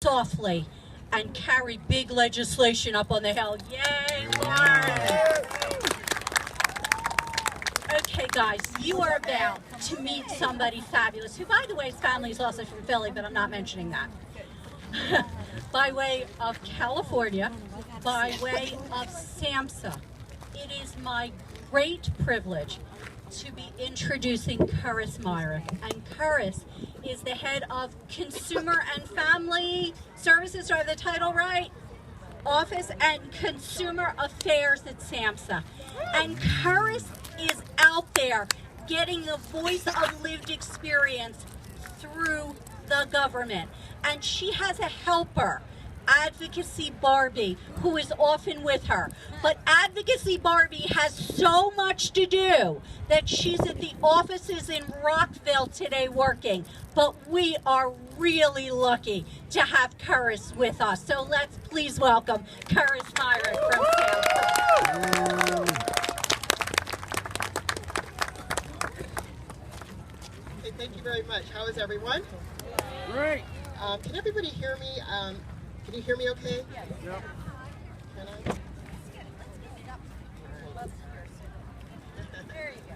softly and carry big legislation up on the hill. Yay, Lauren! Okay, guys, you are about to meet somebody fabulous, who, by the way, his family is also from Philly, but I'm not mentioning that. By way of California, by way of SAMHSA, it is my great privilege to be introducing Curris Myrick. And Curris is the head of Consumer and Family Services, do I have the title right? Office and Consumer Affairs at SAMHSA. And Curris is out there getting the voice of lived experience through the government. And she has a helper, Advocacy Barbie, who is often with her. But Advocacy Barbie has so much to do that she's at the offices in Rockville today working. But we are really lucky to have Curris with us. So let's please welcome Curris Myrick from SAMHSA. Okay, thank you very much. How is everyone? Great. Can everybody hear me? Can you hear me okay? Yep. Can I? There you go.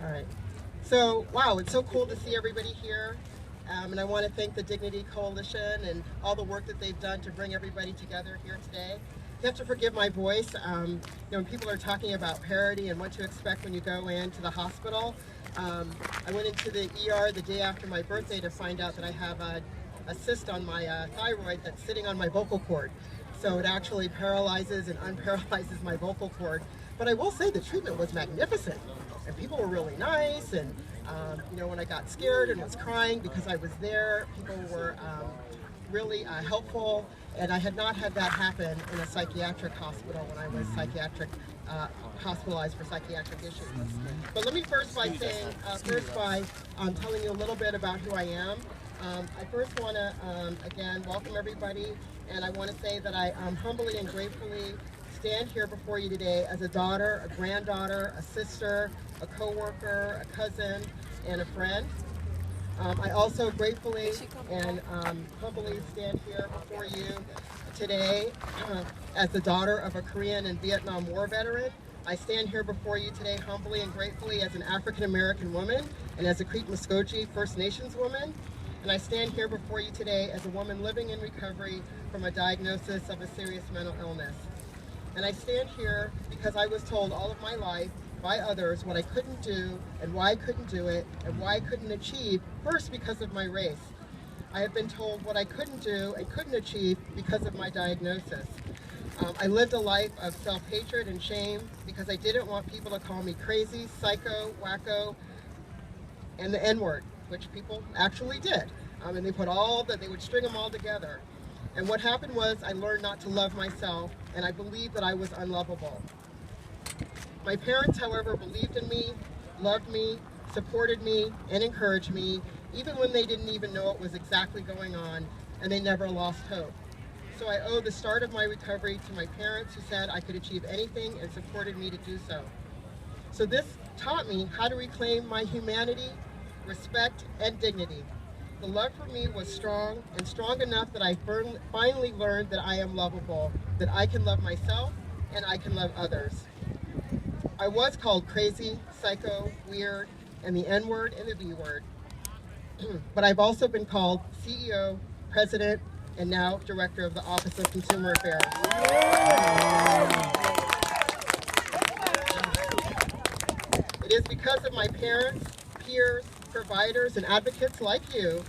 All right. So, wow, it's so cool to see everybody here. And I want to thank the Dignity Coalition and all the work that they've done to bring everybody together here today. You have to forgive my voice. When people are talking about parity and what to expect when you go into the hospital, I went into the ER the day after my birthday to find out that I have a cyst on my thyroid that's sitting on my vocal cord. So it actually paralyzes and unparalyzes my vocal cord. But I will say the treatment was magnificent. And people were really nice. And when I got scared and was crying because I was there, people were really helpful. And I had not had that happen in a psychiatric hospital when I was hospitalized for psychiatric issues. But let me first by saying, telling you a little bit about who I am. I first want to, again, welcome everybody, and I want to say that I humbly and gratefully stand here before you today as a daughter, a granddaughter, a sister, a co-worker, a cousin, and a friend. I also gratefully and humbly stand here before you today as the daughter of a Korean and Vietnam War veteran. I stand here before you today humbly and gratefully as an African-American woman and as a Creek Muskogee First Nations woman. And I stand here before you today as a woman living in recovery from a diagnosis of a serious mental illness. And I stand here because I was told all of my life by others what I couldn't do and why I couldn't do it and why I couldn't achieve, first because of my race. I have been told what I couldn't do and couldn't achieve because of my diagnosis. I lived a life of self-hatred and shame because I didn't want people to call me crazy, psycho, wacko, and the N-word, which people actually did. And they would string them all together. And what happened was I learned not to love myself, and I believed that I was unlovable. My parents, however, believed in me, loved me, supported me, and encouraged me, even when they didn't even know what was exactly going on, and they never lost hope. So I owe the start of my recovery to my parents who said I could achieve anything and supported me to do so. So this taught me how to reclaim my humanity, respect, and dignity. The love for me was strong, and strong enough that I finally learned that I am lovable, that I can love myself, and I can love others. I was called crazy, psycho, weird, and the N-word and the B-word. But I've also been called CEO, President, and now Director of the Office of Consumer Affairs. It is because of my parents, peers, providers, and advocates like you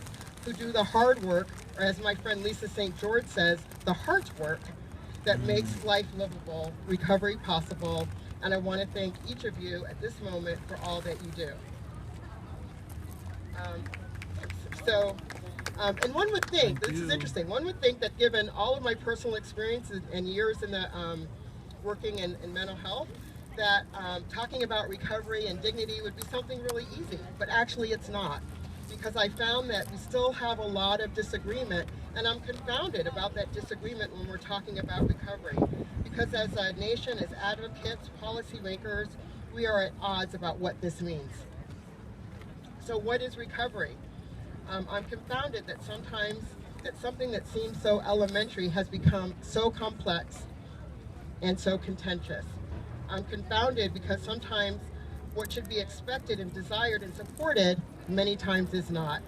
who do the hard work, or as my friend Lisa St. George says, the heart work that makes life livable, recovery possible, and I want to thank each of you at this moment for all that you do. And one would think, this is interesting, one would think that given all of my personal experiences and years in the working in mental health, that talking about recovery and dignity would be something really easy, but actually it's not. Because I found that we still have a lot of disagreement, and I'm confounded about that disagreement when we're talking about recovery. Because as a nation, as advocates, policymakers, we are at odds about what this means. So what is recovery? I'm confounded that sometimes that something that seems so elementary has become so complex and so contentious. I'm confounded because sometimes what should be expected and desired and supported many times is not.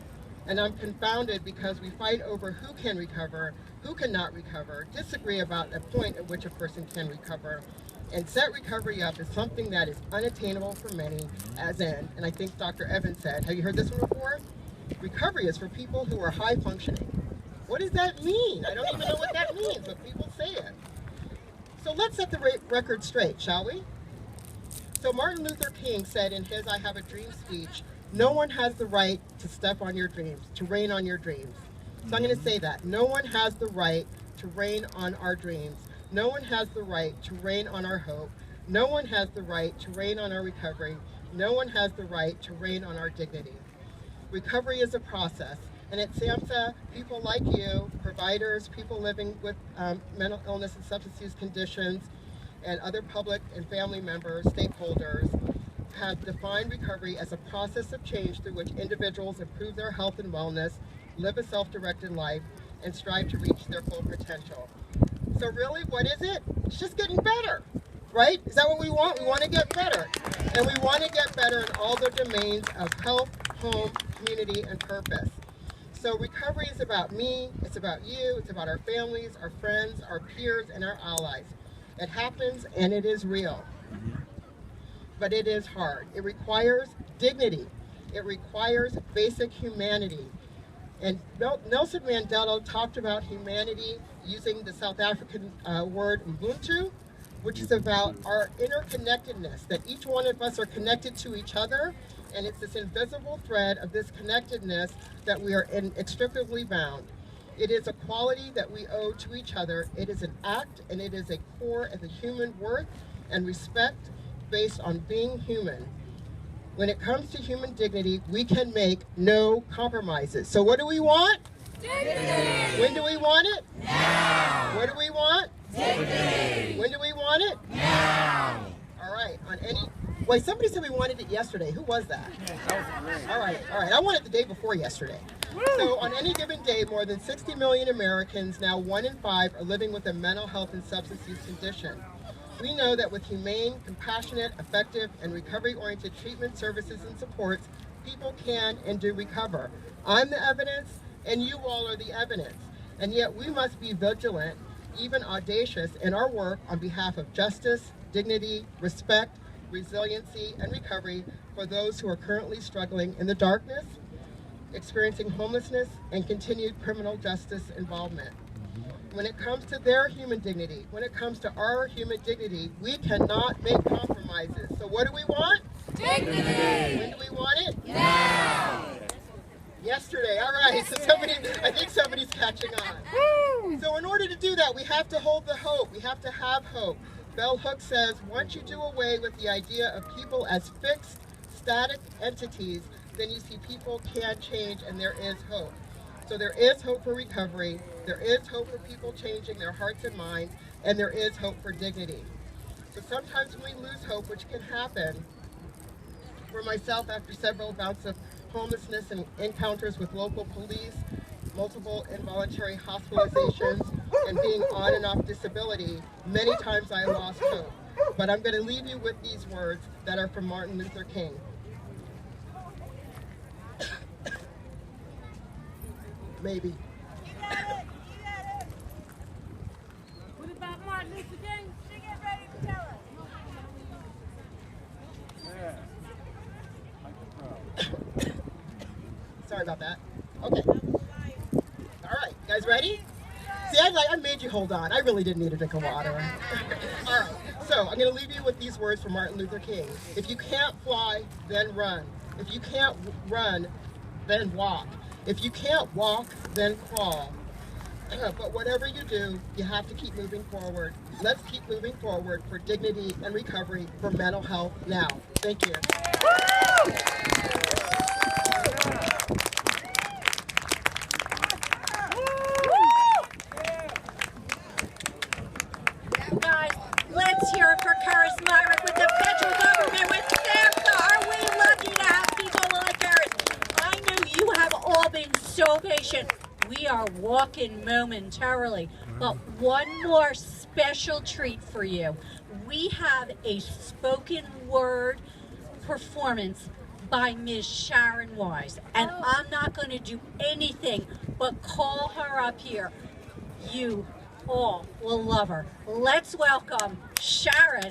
And I'm confounded because we fight over who can recover, who cannot recover, disagree about the point at which a person can recover, and set recovery up as something that is unattainable for many, as in, and I think Dr. Evans said, have you heard this one before? Recovery is for people who are high functioning. What does that mean? I don't even know what that means, but people say it. So let's set the record straight, shall we? So Martin Luther King said in his I Have a Dream speech, no one has the right to step on your dreams, to rain on your dreams. So I'm going to say that. No one has the right to rain on our dreams. No one has the right to rain on our hope. No one has the right to rain on our recovery. No one has the right to rain on our dignity. Recovery is a process. And at SAMHSA, people like you, providers, people living with mental illness and substance use conditions, and other public and family members, stakeholders, have defined recovery as a process of change through which individuals improve their health and wellness, live a self-directed life, and strive to reach their full potential. So really, what is it? It's just getting better, right? Is that what we want? We want to get better. And we want to get better in all the domains of health, home, community, and purpose. So recovery is about me, it's about you, it's about our families, our friends, our peers, and our allies. It happens and it is real. But it is hard. It requires dignity. It requires basic humanity. And Nelson Mandela talked about humanity using the South African word Ubuntu, which is about our interconnectedness, that each one of us are connected to each other, and it's this invisible thread of this connectedness that we are inextricably bound. It is a quality that we owe to each other. It is an act, and it is a core of the human worth and respect based on being human. When it comes to human dignity, we can make no compromises. So what do we want? Dignity. When do we want it? Now. What do we want? Dignity. When do we want it? Now. All right. Wait, somebody said we wanted it yesterday. Who was that? All right. I want it the day before yesterday. So on any given day, more than 60 million Americans, now 1 in 5, are living with a mental health and substance use condition. We know that with humane, compassionate, effective, and recovery-oriented treatment services and supports, people can and do recover. I'm the evidence, and you all are the evidence. And yet we must be vigilant, even audacious, in our work on behalf of justice, dignity, respect, resiliency, and recovery for those who are currently struggling in the darkness, experiencing homelessness, and continued criminal justice involvement. When it comes to their human dignity, when it comes to our human dignity, we cannot make compromises. So what do we want? Dignity! When do we want it? Now! Yesterday, all right. So I think somebody's catching on. So in order to do that, we have to hold the hope. We have to have hope. Bell Hooks says, once you do away with the idea of people as fixed, static entities, then you see people can change and there is hope. So there is hope for recovery, there is hope for people changing their hearts and minds, and there is hope for dignity. So sometimes we lose hope, which can happen. For myself, after several bouts of homelessness and encounters with local police, multiple involuntary hospitalizations, and being on and off disability, many times I lost hope. But I'm going to leave you with these words that are from Martin Luther King. Maybe. You got it! What about Martin Luther King? She get ready to tell us. Sorry about that. Okay. All right, you guys ready? See, I made you hold on. I really didn't need a drink of water. All right, so I'm going to leave you with these words from Martin Luther King. If you can't fly, then run. If you can't run, then walk. If you can't walk, then crawl. But whatever you do, you have to keep moving forward. Let's keep moving forward for dignity and recovery for mental health now. Thank you. Guys, let's hear it for Karis Myrick with the federal government, with SAMHSA. Are we lucky to have people like Karis? I know you have all been so patient. We are walking. ducking momentarily. But one more special treat for you. We have a spoken word performance by Ms. Sharon Wise. And I'm not going to do anything but call her up here. You all will love her. Let's welcome Sharon.